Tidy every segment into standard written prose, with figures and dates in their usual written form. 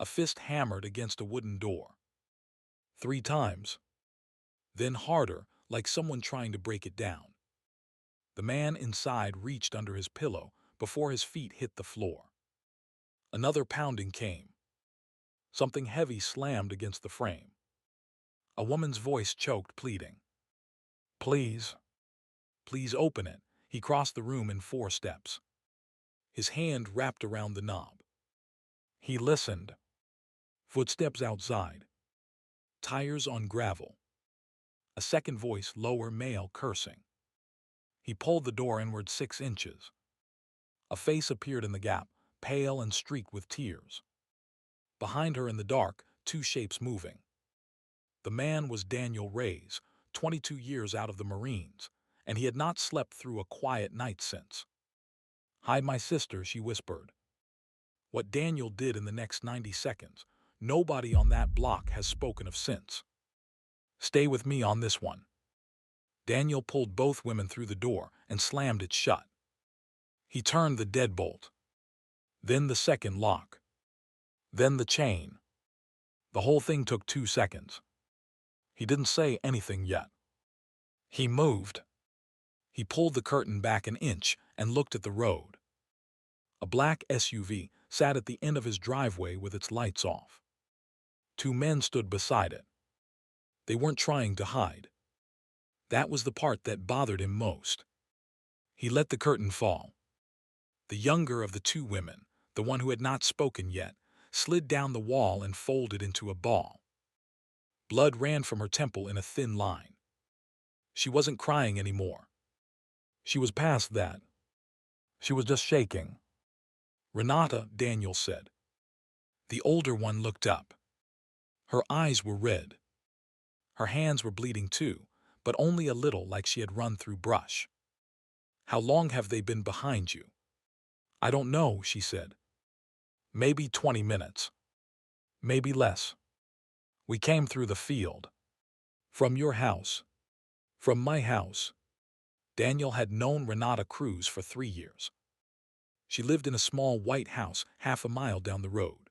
A fist hammered against a wooden door. 3 times. Then harder, like someone trying to break it down. The man inside reached under his pillow before his feet hit the floor. Another pounding came. Something heavy slammed against the frame. A woman's voice choked, pleading. Please. Please open it. He crossed the room in 4 steps. His hand wrapped around the knob. He listened. Footsteps outside. Tires on gravel. A second voice, lower, male, cursing. He pulled the door inward 6 inches. A face appeared in the gap, pale and streaked with tears. Behind her in the dark, 2 shapes moving. The man was Daniel Reyes, 22 years out of the Marines, and he had not slept through a quiet night since. Hide my sister, she whispered. What Daniel did in the next 90 seconds, nobody on that block has spoken of since. Stay with me on this one. Daniel pulled both women through the door and slammed it shut. He turned the deadbolt. Then the second lock. Then the chain. The whole thing took 2 seconds. He didn't say anything yet. He moved. He pulled the curtain back an inch and looked at the road. A black SUV sat at the end of his driveway with its lights off. 2 men stood beside it. They weren't trying to hide. That was the part that bothered him most. He let the curtain fall. The younger of the 2 women, the one who had not spoken yet, slid down the wall and folded into a ball. Blood ran from her temple in a thin line. She wasn't crying anymore. She was past that. She was just shaking. Renata, Daniel said. The older one looked up. Her eyes were red. Her hands were bleeding too, but only a little, like she had run through brush. How long have they been behind you? I don't know, she said. Maybe 20 minutes. Maybe less. We came through the field. From your house. From my house. Daniel had known Renata Cruz for 3 years. She lived in a small white house half a mile down the road.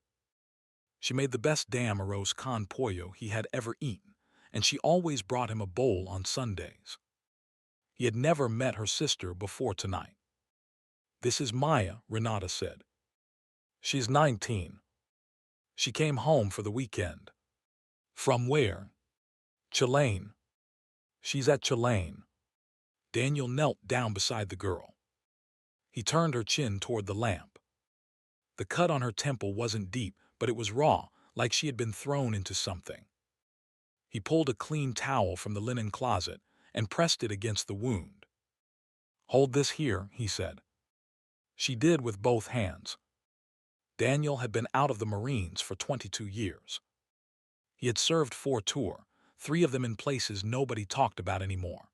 She made the best damn arroz con pollo he had ever eaten, and she always brought him a bowl on Sundays. He had never met her sister before tonight. This is Maya, Renata said. She's 19. She came home for the weekend. From where? Chilane. She's at Chilane. Daniel knelt down beside the girl. He turned her chin toward the lamp. The cut on her temple wasn't deep, but it was raw, like she had been thrown into something. He pulled a clean towel from the linen closet and pressed it against the wound. Hold this here, he said. She did with both hands. Daniel had been out of the Marines for 22 years. He had served 4 tours, 3 of them in places nobody talked about anymore.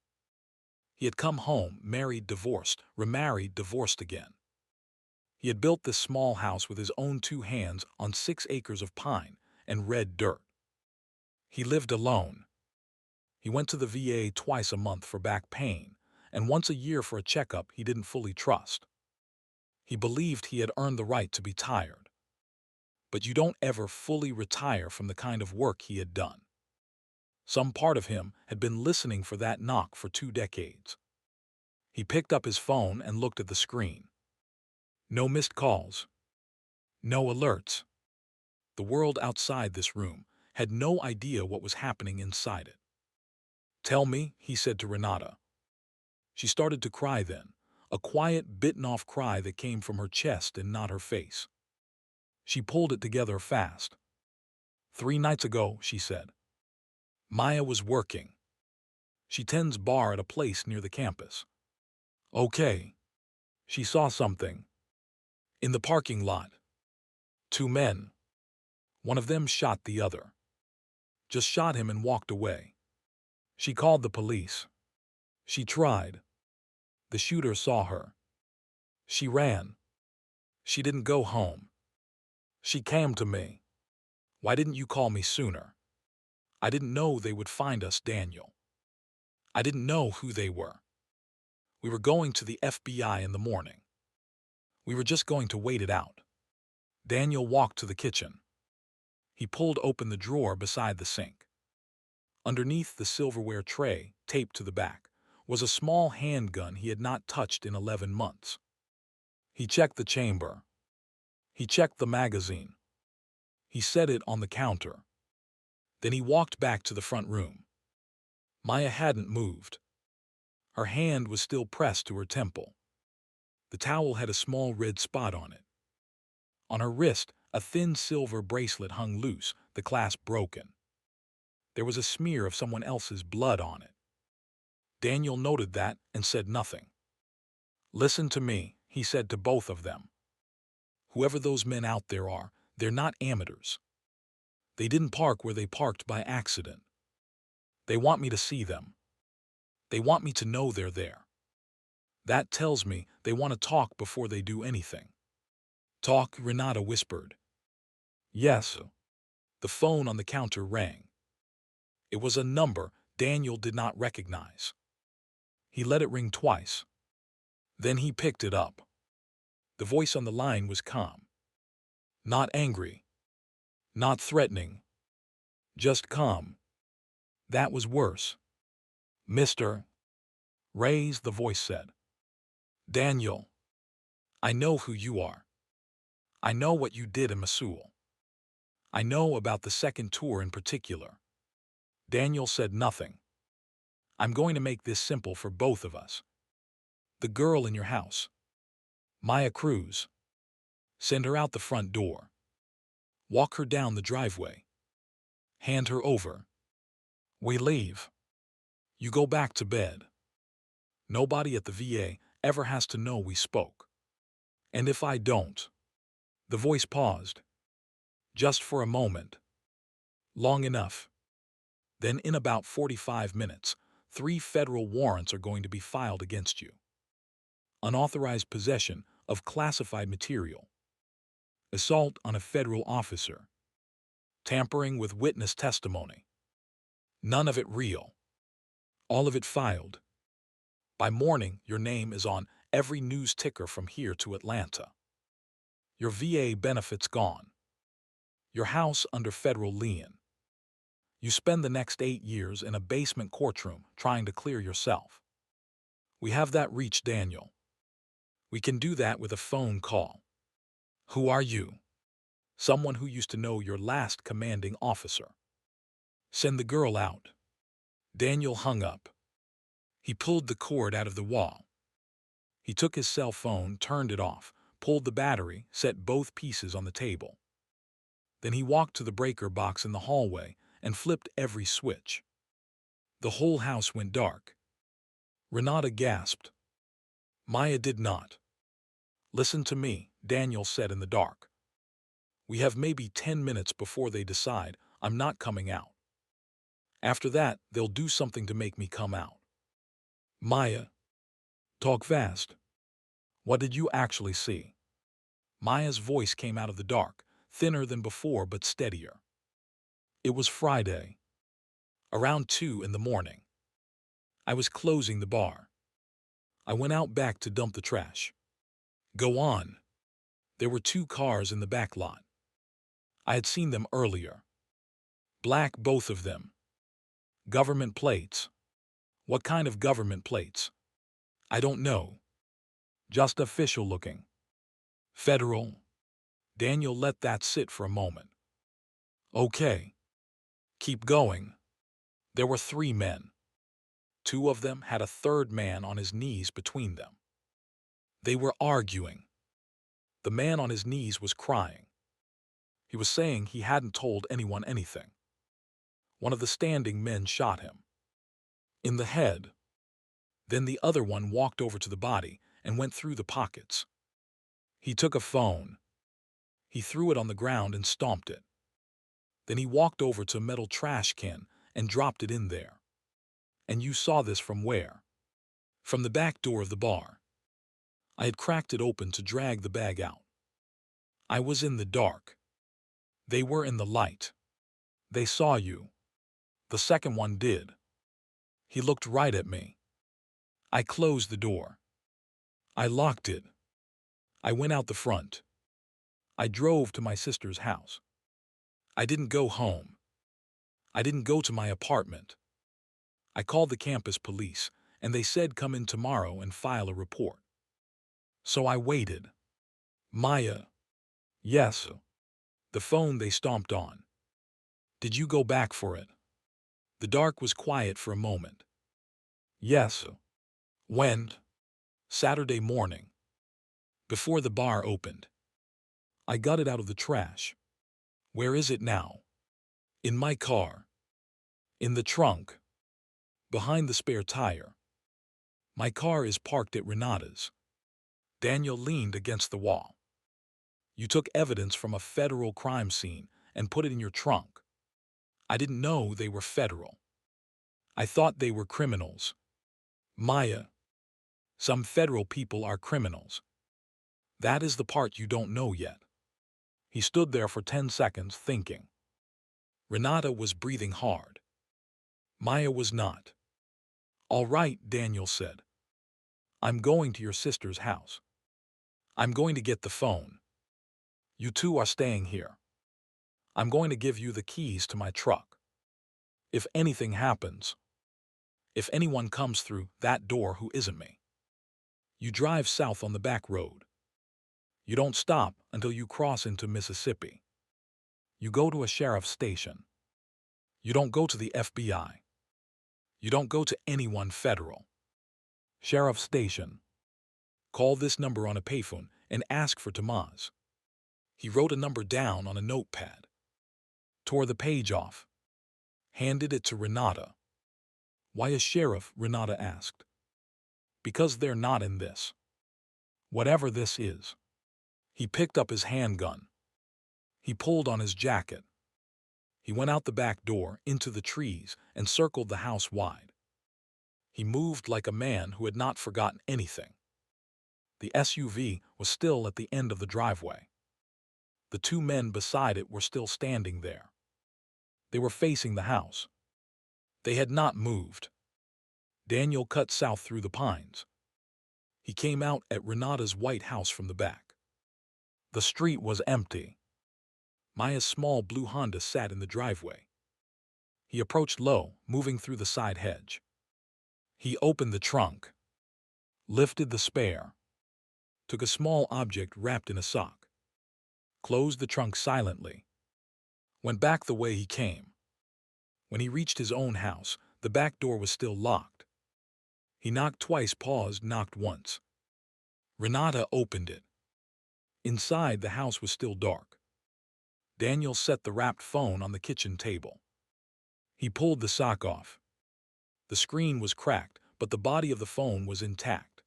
He had come home, married, divorced, remarried, divorced again. He had built this small house with his own 2 hands on 6 acres of pine and red dirt. He lived alone. He went to the VA twice a month for back pain, and once a year for a checkup he didn't fully trust. He believed he had earned the right to be tired. But you don't ever fully retire from the kind of work he had done. Some part of him had been listening for that knock for 2 decades. He picked up his phone and looked at the screen. No missed calls. No alerts. The world outside this room had no idea what was happening inside it. Tell me, he said to Renata. She started to cry then, a quiet, bitten-off cry that came from her chest and not her face. She pulled it together fast. 3 nights ago, she said. Maya was working. She tends bar at a place near the campus. Okay. She saw something. In the parking lot. 2 men. One of them shot the other. Just shot him and walked away. She called the police. She tried. The shooter saw her. She ran. She didn't go home. She came to me. Why didn't you call me sooner? I didn't know they would find us, Daniel. I didn't know who they were. We were going to the FBI in the morning. We were just going to wait it out. Daniel walked to the kitchen. He pulled open the drawer beside the sink. Underneath the silverware tray, taped to the back, was a small handgun he had not touched in 11 months. He checked the chamber. He checked the magazine. He set it on the counter. Then he walked back to the front room. Maya hadn't moved. Her hand was still pressed to her temple. The towel had a small red spot on it. On her wrist, a thin silver bracelet hung loose, the clasp broken. There was a smear of someone else's blood on it. Daniel noted that and said nothing. "Listen to me," he said to both of them. "Whoever those men out there are, they're not amateurs. They didn't park where they parked by accident. They want me to see them. They want me to know they're there. That tells me they want to talk before they do anything." "Talk?" Renata whispered. "Yes." The phone on the counter rang. It was a number Daniel did not recognize. He let it ring twice. Then he picked it up. The voice on the line was calm. Not angry. Not threatening. Just calm. That was worse. "Mr. Reyes," the voice said. "Daniel, I know who you are. I know what you did in Mosul. I know about the second tour in particular." Daniel said nothing. "I'm going to make this simple for both of us. The girl in your house, Maya Cruz. Send her out the front door. Walk her down the driveway. Hand her over. We leave. You go back to bed. Nobody at the VA ever has to know we spoke. And if I don't..." The voice paused. Just for a moment. Long enough. "Then in about 45 minutes, 3 federal warrants are going to be filed against you. Unauthorized possession of classified material. Assault on a federal officer. Tampering with witness testimony. None of it real. All of it filed. By morning, your name is on every news ticker from here to Atlanta. Your VA benefits gone. Your house under federal lien. You spend the next 8 years in a basement courtroom trying to clear yourself. We have that reach, Daniel. We can do that with a phone call. Who are you?" "Someone who used to know your last commanding officer. Send the girl out." Daniel hung up. He pulled the cord out of the wall. He took his cell phone, turned it off, pulled the battery, set both pieces on the table. Then he walked to the breaker box in the hallway and flipped every switch. The whole house went dark. Renata gasped. Maya did not. "Listen to me," Daniel said in the dark. "We have maybe 10 minutes before they decide I'm not coming out. After that, they'll do something to make me come out." "Maya, talk fast. What did you actually see?" Maya's voice came out of the dark, thinner than before but steadier. "It was Friday. Around 2 in the morning. I was closing the bar. I went out back to dump the trash." "Go on." "There were 2 cars in the back lot. I had seen them earlier. Black, both of them. Government plates." "What kind of government plates?" "I don't know. Just official looking. Federal." Daniel let that sit for a moment. "Okay. Keep going." "There were 3 men. 2 of them had a third man on his knees between them. They were arguing. The man on his knees was crying. He was saying he hadn't told anyone anything. One of the standing men shot him. In the head. Then the other one walked over to the body and went through the pockets. He took a phone. He threw it on the ground and stomped it. Then he walked over to a metal trash can and dropped it in there. And you saw this from where?" "From the back door of the bar. I had cracked it open to drag the bag out. I was in the dark. They were in the light. They saw you. The second one did. He looked right at me. I closed the door. I locked it. I went out the front. I drove to my sister's house. I didn't go home. I didn't go to my apartment. I called the campus police, and they said come in tomorrow and file a report. So I waited. Maya. Yes. The phone they stomped on. Did you go back for it? The dark was quiet for a moment. Yes. When? Saturday morning. Before the bar opened. I got it out of the trash. Where is it now? In my car. In the trunk. Behind the spare tire. My car is parked at Renata's. Daniel leaned against the wall. You took evidence from a federal crime scene and put it in your trunk. I didn't know they were federal. I thought they were criminals. Maya. Some federal people are criminals. That is the part you don't know yet. He stood there for 10 seconds thinking. Renata was breathing hard. Maya was not. All right, Daniel said. I'm going to your sister's house. I'm going to get the phone. You two are staying here. I'm going to give you the keys to my truck. If anything happens, if anyone comes through that door who isn't me, you drive south on the back road. You don't stop until you cross into Mississippi. You go to a sheriff's station. You don't go to the FBI. You don't go to anyone federal. Sheriff's station. Call this number on a payphone and ask for Tomas. He wrote a number down on a notepad, tore the page off, handed it to Renata. Why a sheriff? Renata asked. Because they're not in this. Whatever this is. He picked up his handgun. He pulled on his jacket. He went out the back door, into the trees, and circled the house wide. He moved like a man who had not forgotten anything. The SUV was still at the end of the driveway. The two men beside it were still standing there. They were facing the house. They had not moved. Daniel cut south through the pines. He came out at Renata's white house from the back. The street was empty. Maya's small blue Honda sat in the driveway. He approached low, moving through the side hedge. He opened the trunk, lifted the spare, took a small object wrapped in a sock, closed the trunk silently, went back the way he came. When he reached his own house, the back door was still locked. He knocked twice, paused, knocked once. Renata opened it. Inside, the house was still dark. Daniel set the wrapped phone on the kitchen table. He pulled the sock off. The screen was cracked, but the body of the phone was intact.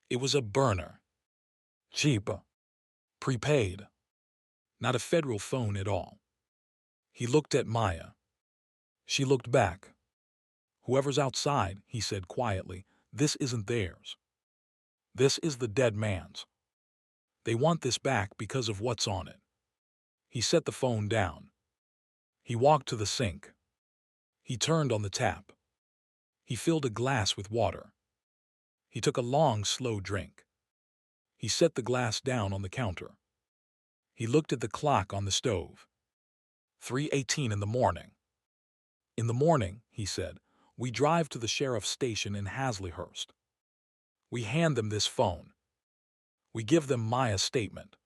It was a burner. Cheap. Prepaid. Not a federal phone at all. He looked at Maya. She looked back. Whoever's outside, he said quietly, this isn't theirs. This is the dead man's. They want this back because of what's on it. He set the phone down. He walked to the sink. He turned on the tap. He filled a glass with water. He took a long, slow drink. He set the glass down on the counter. He looked at the clock on the stove. 3:18 in the morning. In the morning, he said, we drive to the sheriff's station in Hazlehurst. We hand them this phone. We give them Maya's statement.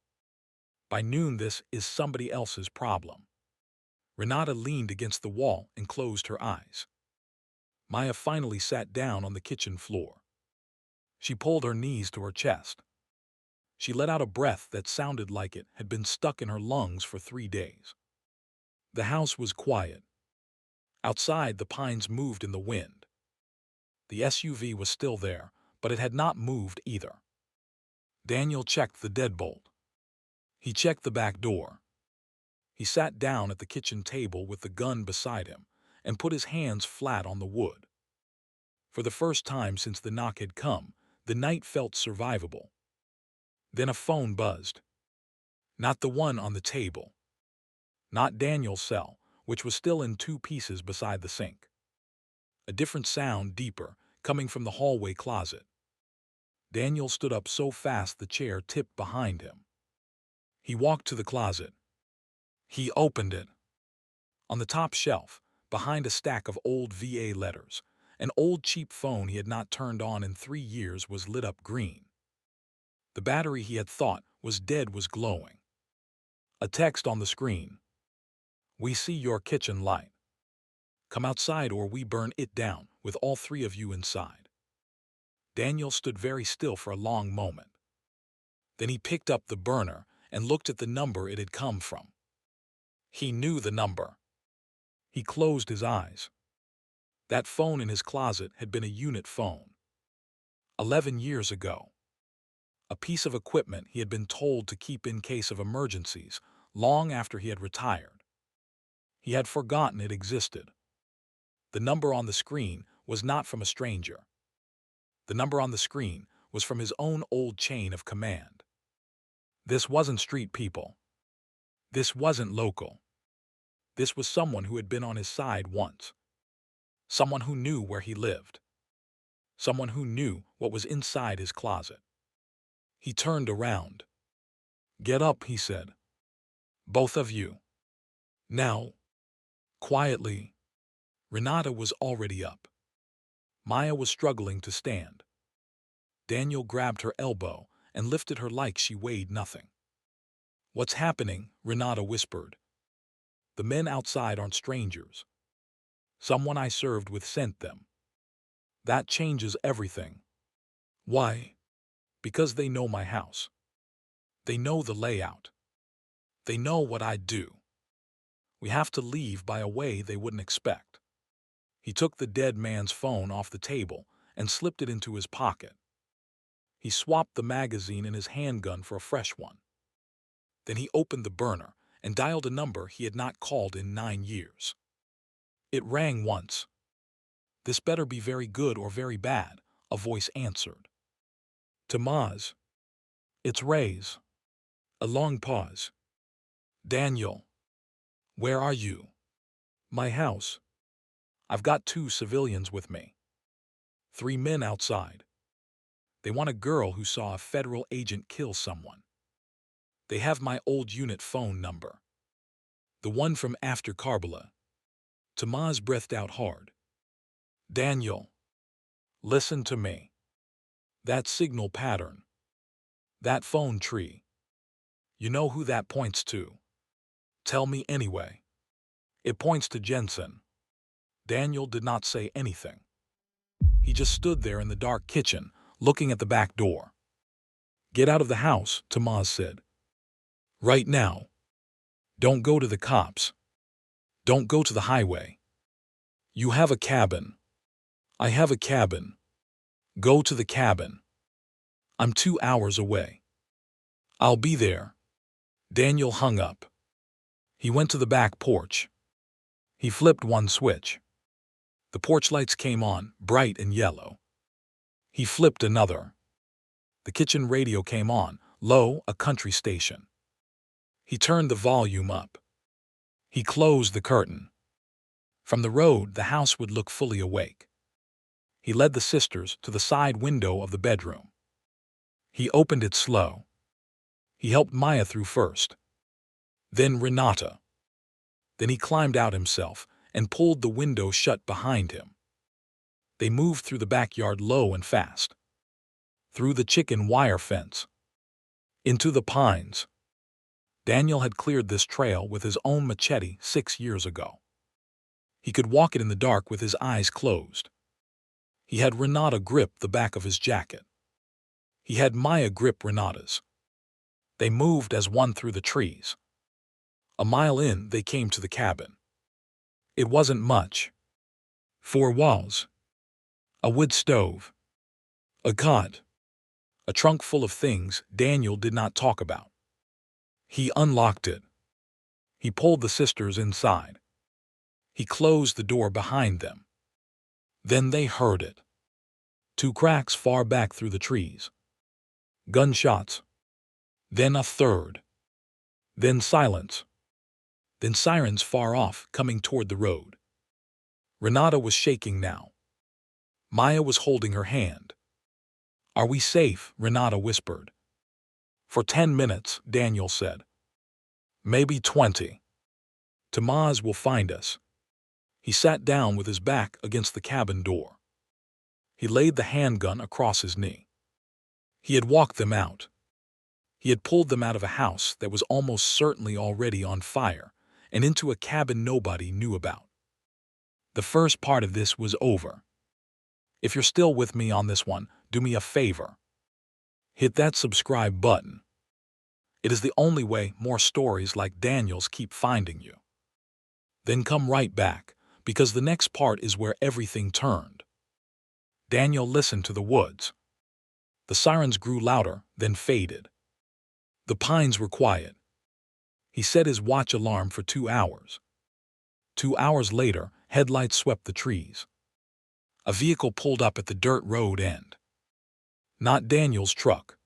By noon, this is somebody else's problem. Renata leaned against the wall and closed her eyes. Maya finally sat down on the kitchen floor. She pulled her knees to her chest. She let out a breath that sounded like it had been stuck in her lungs for 3 days. The house was quiet. Outside, the pines moved in the wind. The SUV was still there, but it had not moved either. Daniel checked the deadbolt. He checked the back door. He sat down at the kitchen table with the gun beside him and put his hands flat on the wood. For the first time since the knock had come, the night felt survivable. Then a phone buzzed. Not the one on the table. Not Daniel's cell, which was still in 2 pieces beside the sink. A different sound, deeper, coming from the hallway closet. Daniel stood up so fast the chair tipped behind him. He walked to the closet. He opened it. On the top shelf, behind a stack of old VA letters, an old cheap phone he had not turned on in 3 years was lit up green. The battery he had thought was dead was glowing. A text on the screen. "We see your kitchen light. Come outside or we burn it down with all three of you inside." Daniel stood very still for a long moment. Then he picked up the burner and looked at the number it had come from. He knew the number. He closed his eyes. That phone in his closet had been a unit phone. 11 years ago. A piece of equipment he had been told to keep in case of emergencies long after he had retired. He had forgotten it existed. The number on the screen was not from a stranger. The number on the screen was from his own old chain of command. This wasn't street people. This wasn't local. This was someone who had been on his side once. Someone who knew where he lived. Someone who knew what was inside his closet. He turned around. "Get up," he said. "Both of you. Now." Quietly. Renata was already up. Maya was struggling to stand. Daniel grabbed her elbow and lifted her like she weighed nothing. "What's happening?" Renata whispered. "The men outside aren't strangers. Someone I served with sent them. That changes everything." "Why?" "Because they know my house. They know the layout. They know what I'd do. We have to leave by a way they wouldn't expect." He took the dead man's phone off the table and slipped it into his pocket. He swapped the magazine in his handgun for a fresh one. Then he opened the burner and dialed a number he had not called in 9 years. It rang once. "This better be very good or very bad," a voice answered. "Tamaz." "It's Ray's." A long pause. "Daniel." "Where are you?" "My house. I've got 2 civilians with me. 3 men outside. They want a girl who saw a federal agent kill someone. They have my old unit phone number. The one from after Karbala." Tamaz breathed out hard. "Daniel, listen to me. That signal pattern. That phone tree. You know who that points to. Tell me anyway." "It points to Jensen." Daniel did not say anything. He just stood there in the dark kitchen, looking at the back door. "Get out of the house," Tamaz said. "Right now. Don't go to the cops. Don't go to the highway. You have a cabin. I have a cabin. Go to the cabin. I'm 2 hours away. I'll be there." Daniel hung up. He went to the back porch. He flipped one switch. The porch lights came on, bright and yellow. He flipped another. The kitchen radio came on, low, a country station. He turned the volume up. He closed the curtain. From the road, the house would look fully awake. He led the sisters to the side window of the bedroom. He opened it slow. He helped Maya through first. Then Renata. Then he climbed out himself and pulled the window shut behind him. They moved through the backyard low and fast. Through the chicken wire fence. Into the pines. Daniel had cleared this trail with his own machete 6 years ago. He could walk it in the dark with his eyes closed. He had Renata grip the back of his jacket. He had Maya grip Renata's. They moved as one through the trees. A mile in, they came to the cabin. It wasn't much. 4 walls. A wood stove. A cot. A trunk full of things Daniel did not talk about. He unlocked it. He pulled the sisters inside. He closed the door behind them. Then they heard it. 2 cracks far back through the trees. Gunshots. Then a third. Then silence. Then sirens far off coming toward the road. Renata was shaking now. Maya was holding her hand. "Are we safe?" Renata whispered. "For 10 minutes," Daniel said. "Maybe 20. Tamaz will find us. He sat down with his back against the cabin door. He laid the handgun across his knee. He had walked them out. He had pulled them out of a house that was almost certainly already on fire and into a cabin nobody knew about. The first part of this was over. If you're still with me on this one, do me a favor. Hit that subscribe button. It is the only way more stories like Daniel's keep finding you. Then come right back, because the next part is where everything turned. Daniel listened to the woods. The sirens grew louder, then faded. The pines were quiet. He set his watch alarm for 2 hours. 2 hours later, headlights swept the trees. A vehicle pulled up at the dirt road end. Not Daniel's truck.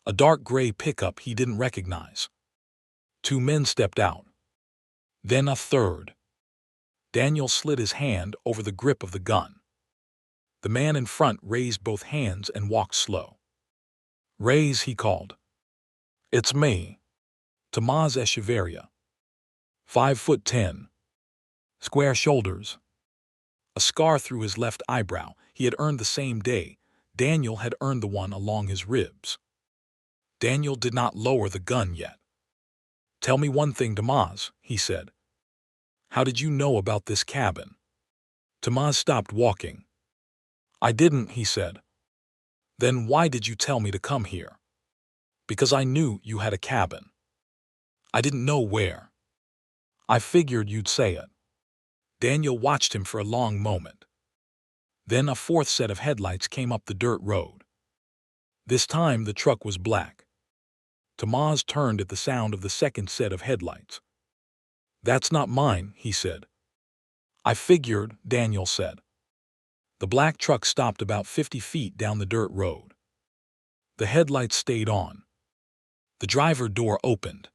A dark gray pickup he didn't recognize. 2 men stepped out. Then a third. Daniel slid his hand over the grip of the gun. The man in front raised both hands and walked slow. "Raise," he called. "It's me, Tamaz Echeverria. 5'10". Square shoulders. A scar through his left eyebrow he had earned the same day Daniel had earned the one along his ribs. Daniel did not lower the gun yet. "Tell me one thing, Tamaz," he said. "How did you know about this cabin?" Tamaz stopped walking. "I didn't," he said. "Then why did you tell me to come here?" "Because I knew you had a cabin. I didn't know where. I figured you'd say it." Daniel watched him for a long moment. Then a fourth set of headlights came up the dirt road. This time the truck was black. Tamaz turned at the sound of the second set of headlights. "That's not mine," he said. "I figured," Daniel said. The black truck stopped about 50 feet down the dirt road. The headlights stayed on. The driver door opened.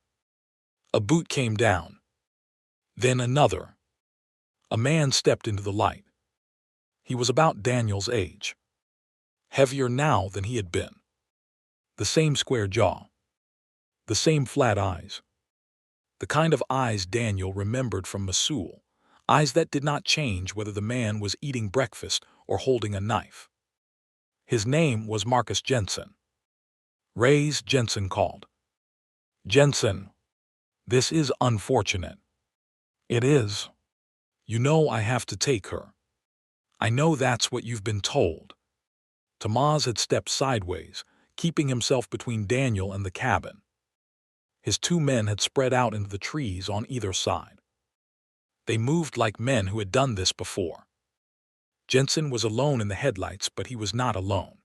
A boot came down. Then another. A man stepped into the light. He was about Daniel's age. Heavier now than he had been. The same square jaw. The same flat eyes. The kind of eyes Daniel remembered from Mosul, eyes that did not change whether the man was eating breakfast or holding a knife. His name was Marcus Jensen. "Raise," Jensen called. "Jensen, this is unfortunate." "It is. You know I have to take her." "I know that's what you've been told." Tamaz had stepped sideways, keeping himself between Daniel and the cabin. His 2 men had spread out into the trees on either side. They moved like men who had done this before. Jensen was alone in the headlights, but he was not alone.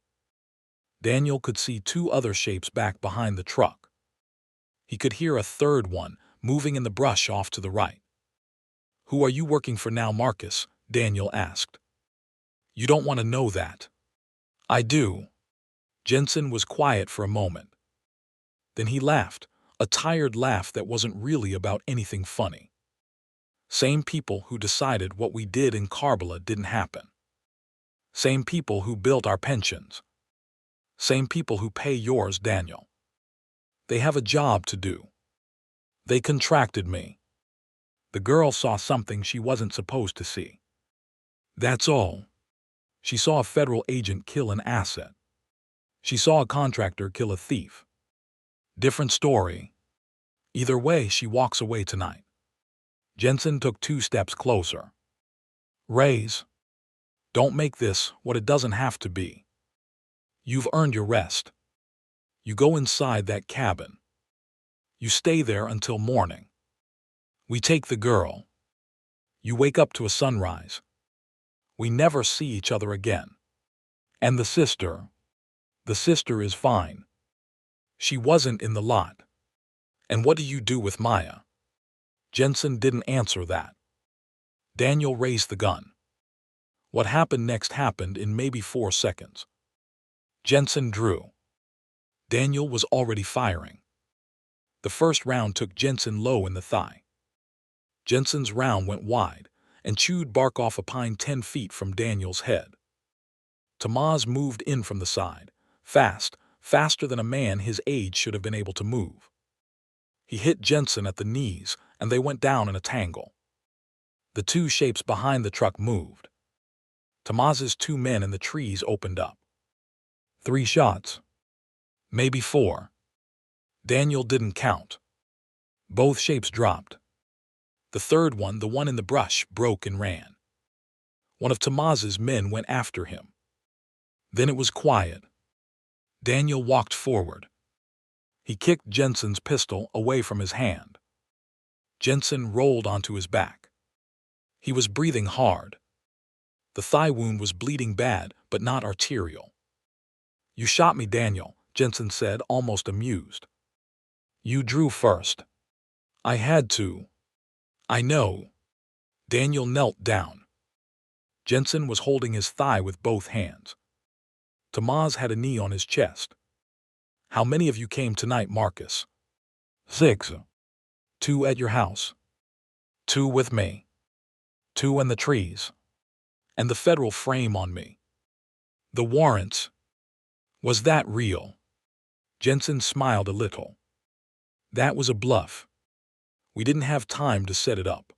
Daniel could see 2 other shapes back behind the truck. He could hear a third one moving in the brush off to the right. "Who are you working for now, Marcus?" Daniel asked. "You don't want to know that." "I do." Jensen was quiet for a moment. Then he laughed, a tired laugh that wasn't really about anything funny. "Same people who decided what we did in Karbala didn't happen. Same people who built our pensions. Same people who pay yours, Daniel. They have a job to do. They contracted me." The girl saw something she wasn't supposed to see. That's all. She saw a federal agent kill an asset. She saw a contractor kill a thief. Different story. Either way, she walks away tonight. Jensen took 2 steps closer. "Raise. Don't make this what it doesn't have to be. You've earned your rest. You go inside that cabin. You stay there until morning. We take the girl. You wake up to a sunrise. We never see each other again. And the sister is fine. She wasn't in the lot. And what do you do with Maya?" Jensen didn't answer that. Daniel raised the gun. What happened next happened in maybe 4 seconds. Jensen drew. Daniel was already firing. The first round took Jensen low in the thigh. Jensen's round went wide and chewed bark off a pine 10 feet from Daniel's head. Tamaz moved in from the side, faster than a man his age should have been able to move. He hit Jensen at the knees and they went down in a tangle. The two shapes behind the truck moved. Tomaz's two men in the trees opened up. 3 shots. Maybe 4. Daniel didn't count. Both shapes dropped. The third one, the one in the brush, broke and ran. One of Tomaz's men went after him. Then it was quiet. Daniel walked forward. He kicked Jensen's pistol away from his hand. Jensen rolled onto his back. He was breathing hard. The thigh wound was bleeding bad, but not arterial. "You shot me, Daniel," Jensen said, almost amused. "You drew first." "I had to." "I know." Daniel knelt down. Jensen was holding his thigh with both hands. Tomaz had a knee on his chest. "How many of you came tonight, Marcus?" 6. 2 at your house. 2 with me. 2 in the trees. And the federal frame on me. The warrants. Was that real? Jensen smiled a little. That was a bluff. We didn't have time to set it up.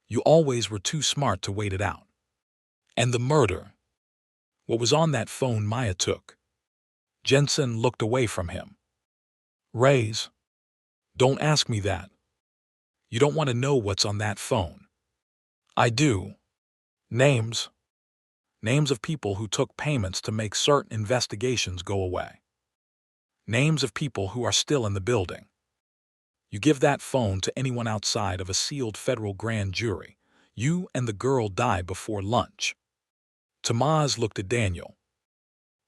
You always were too smart to wait it out. And the murder. What was on that phone Maya took? Jensen looked away from him. Raise. Don't ask me that. You don't want to know what's on that phone. I do. Names. Names of people who took payments to make certain investigations go away. Names of people who are still in the building. You give that phone to anyone outside of a sealed federal grand jury, you and the girl die before lunch. Tomaz looked at Daniel.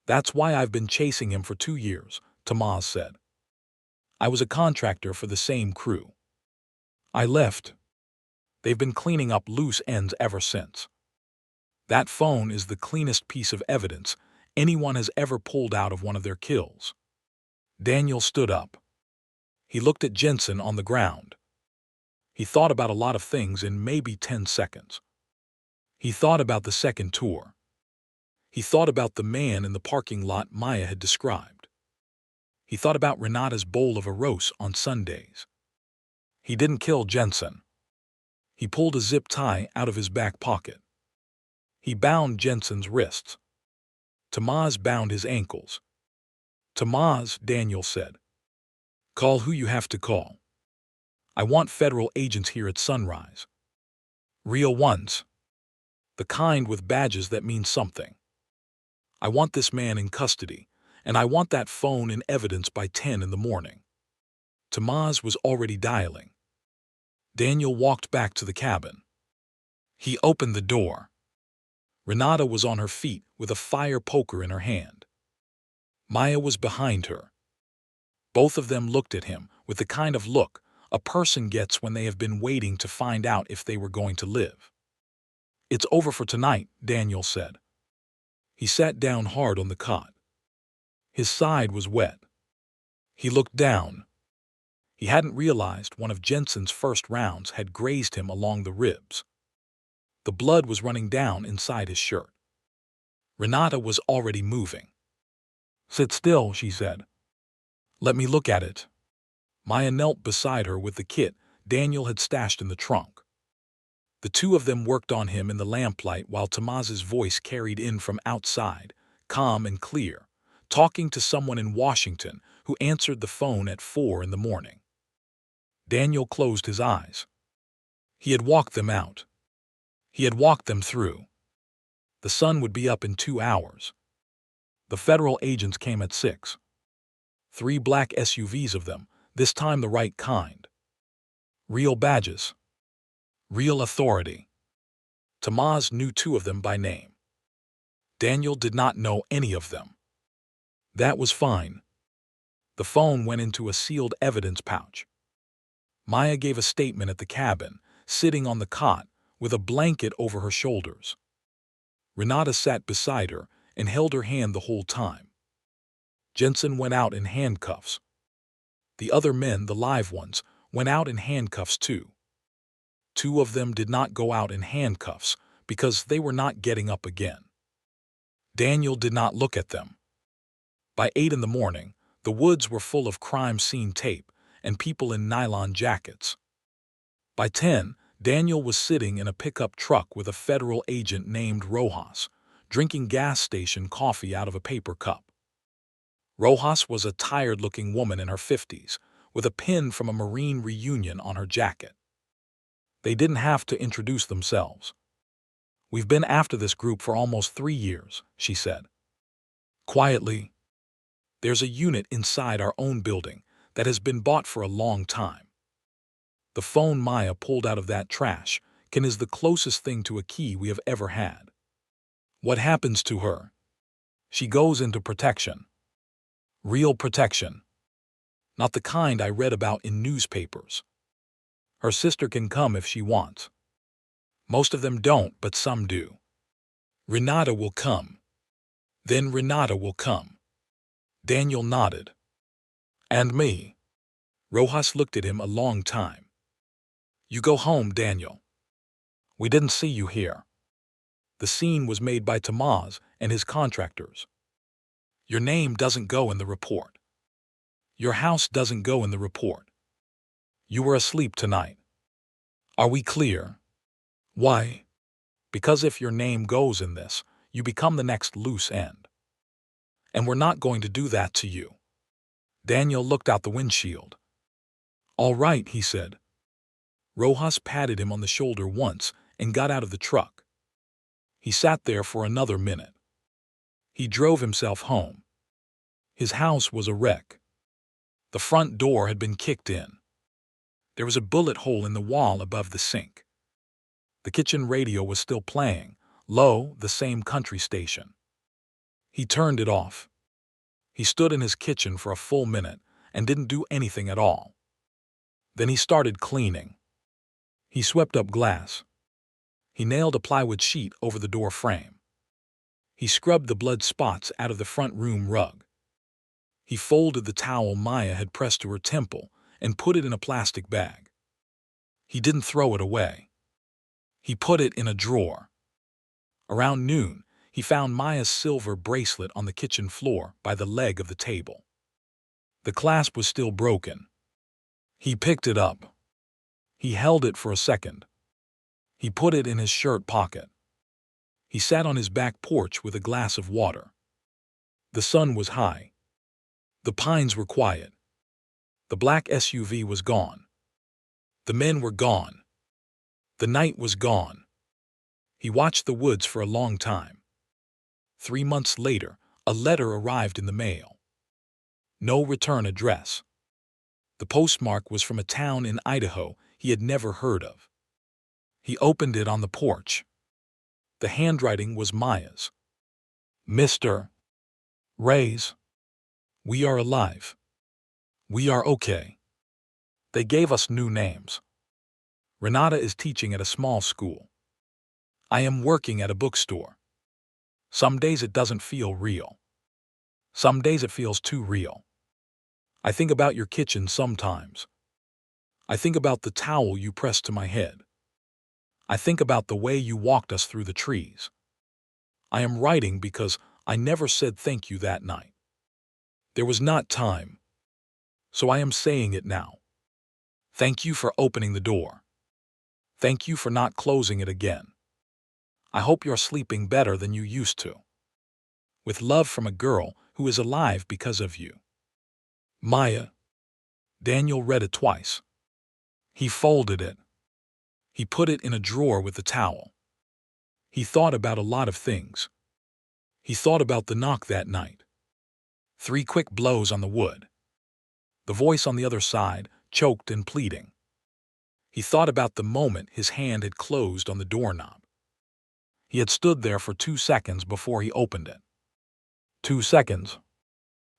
That's why I've been chasing him for 2 years, Tomaz said. I was a contractor for the same crew. I left. They've been cleaning up loose ends ever since. That phone is the cleanest piece of evidence anyone has ever pulled out of one of their kills. Daniel stood up. He looked at Jensen on the ground. He thought about a lot of things in maybe 10 seconds. He thought about the second tour. He thought about the man in the parking lot Maya had described. He thought about Renata's bowl of arroz on Sundays. He didn't kill Jensen. He pulled a zip tie out of his back pocket. He bound Jensen's wrists. Tomaz bound his ankles. Tomaz, Daniel said. Call who you have to call. I want federal agents here at Sunrise. Real ones. The kind with badges that mean something. I want this man in custody, and I want that phone in evidence by 10 in the morning. Tomaz was already dialing. Daniel walked back to the cabin. He opened the door. Renata was on her feet with a fire poker in her hand. Maya was behind her. Both of them looked at him with the kind of look a person gets when they have been waiting to find out if they were going to live. It's over for tonight, Daniel said. He sat down hard on the cot. His side was wet. He looked down. He hadn't realized one of Jensen's first rounds had grazed him along the ribs. The blood was running down inside his shirt. Renata was already moving. Sit still, she said. Let me look at it. Maya knelt beside her with the kit Daniel had stashed in the trunk. The two of them worked on him in the lamplight while Tomaz's voice carried in from outside, calm and clear, talking to someone in Washington who answered the phone at 4 in the morning. Daniel closed his eyes. He had walked them out. He had walked them through. The sun would be up in 2 hours. The federal agents came at 6. 3 black SUVs of them, this time the right kind. Real badges. Real authority. Tomaz knew 2 of them by name. Daniel did not know any of them. That was fine. The phone went into a sealed evidence pouch. Maya gave a statement at the cabin, sitting on the cot with a blanket over her shoulders. Renata sat beside her and held her hand the whole time. Jensen went out in handcuffs. The other men, the live ones, went out in handcuffs too. 2 of them did not go out in handcuffs because they were not getting up again. Daniel did not look at them. By 8 in the morning, the woods were full of crime scene tape and people in nylon jackets. By 10, Daniel was sitting in a pickup truck with a federal agent named Rojas, drinking gas station coffee out of a paper cup. Rojas was a tired-looking woman in her 50s, with a pin from a Marine reunion on her jacket. They didn't have to introduce themselves. "We've been after this group for almost 3 years," she said. Quietly, "There's a unit inside our own building that has been bought for a long time. The phone Maya pulled out of that trash can is the closest thing to a key we have ever had. What happens to her? She goes into protection. Real protection. Not the kind I read about in newspapers. Her sister can come if she wants. Most of them don't, but some do. Renata will come. Then Renata will come." Daniel nodded. "And me?" Rojas looked at him a long time. "You go home, Daniel. We didn't see you here. The scene was made by Tomás and his contractors. Your name doesn't go in the report. Your house doesn't go in the report. You were asleep tonight. Are we clear? Why? Because if your name goes in this, you become the next loose end. And we're not going to do that to you." Daniel looked out the windshield. "All right," he said. Rojas patted him on the shoulder once and got out of the truck. He sat there for another minute. He drove himself home. His house was a wreck. The front door had been kicked in. There was a bullet hole in the wall above the sink. The kitchen radio was still playing, low, the same country station. He turned it off. He stood in his kitchen for a full minute and didn't do anything at all. Then he started cleaning. He swept up glass. He nailed a plywood sheet over the door frame. He scrubbed the blood spots out of the front room rug. He folded the towel Maya had pressed to her temple and put it in a plastic bag. He didn't throw it away. He put it in a drawer. Around noon, he found Maya's silver bracelet on the kitchen floor by the leg of the table. The clasp was still broken. He picked it up. He held it for a second. He put it in his shirt pocket. He sat on his back porch with a glass of water. The sun was high. The pines were quiet. The black SUV was gone. The men were gone. The night was gone. He watched the woods for a long time. 3 months later, a letter arrived in the mail. No return address. The postmark was from a town in Idaho he had never heard of. He opened it on the porch. The handwriting was Maya's. "Mr. Reyes, we are alive. We are okay. They gave us new names. Renata is teaching at a small school. I am working at a bookstore. Some days it doesn't feel real. Some days it feels too real. I think about your kitchen sometimes. I think about the towel you pressed to my head. I think about the way you walked us through the trees. I am writing because I never said thank you that night. There was not time. So I am saying it now. Thank you for opening the door. Thank you for not closing it again. I hope you're sleeping better than you used to. With love from a girl who is alive because of you. Maya." Daniel read it twice. He folded it. He put it in a drawer with the towel. He thought about a lot of things. He thought about the knock that night. 3 quick blows on the wood. The voice on the other side, choked and pleading. He thought about the moment his hand had closed on the doorknob. He had stood there for 2 seconds before he opened it. 2 seconds.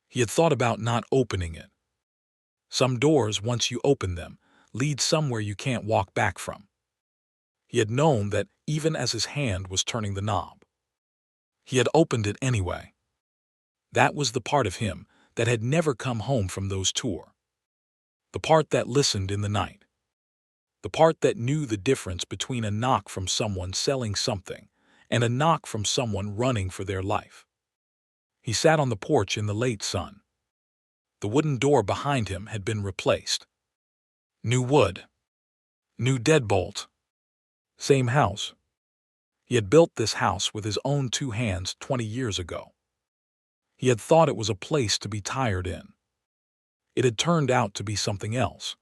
He had thought about not opening it. Some doors, once you open them, lead somewhere you can't walk back from. He had known that even as his hand was turning the knob. He had opened it anyway. That was the part of him that had never come home from those tours. The part that listened in the night. The part that knew the difference between a knock from someone selling something and a knock from someone running for their life. He sat on the porch in the late sun. The wooden door behind him had been replaced. New wood. New deadbolt. Same house. He had built this house with his own 2 hands 20 years ago. He had thought it was a place to be tired in. It had turned out to be something else.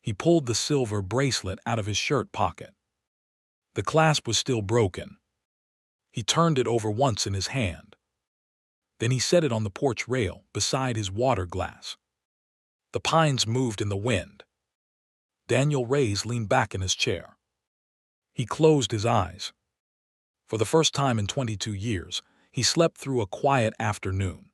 He pulled the silver bracelet out of his shirt pocket. The clasp was still broken. He turned it over once in his hand. Then he set it on the porch rail beside his water glass. The pines moved in the wind. Daniel Reyes leaned back in his chair. He closed his eyes. For the first time in 22 years, he slept through a quiet afternoon.